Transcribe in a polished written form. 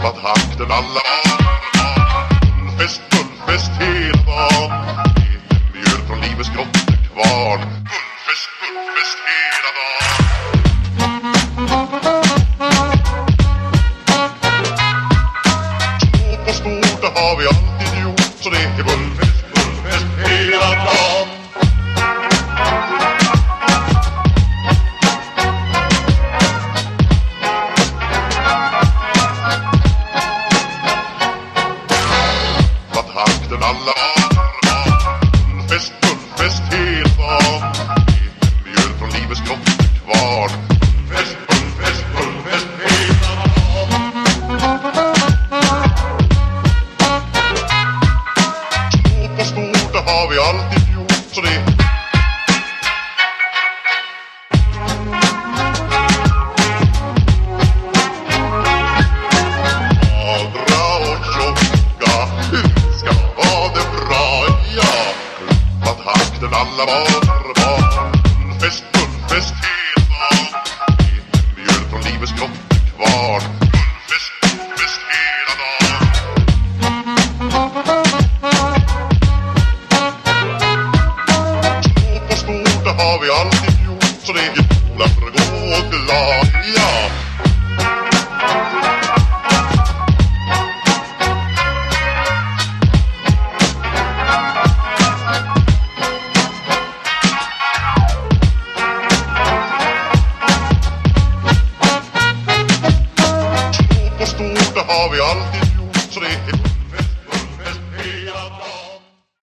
Vakten alla Fullfest hela dagen. Mjöl från livets grottekvarn. Fullfest hela dagen. Stort och stort, det har vi alltid gjort. Så det är fullfest hela dagen. Alla fullfest hela dagen. Mjöl från livets grottekvarn. Fullfest hela dagen. Stort och stort, det har vi alltid gjort. Så det magra och tjocka ska vara det bra, ja. Vakten alla barn. Fullfest hela dagen. Mjöl från livets grottekvarn. Fullfest hela dagen. Stort och stort, det har vi alltid gjort. Så det är jävla för att gå glad, ja. Det har vi alltid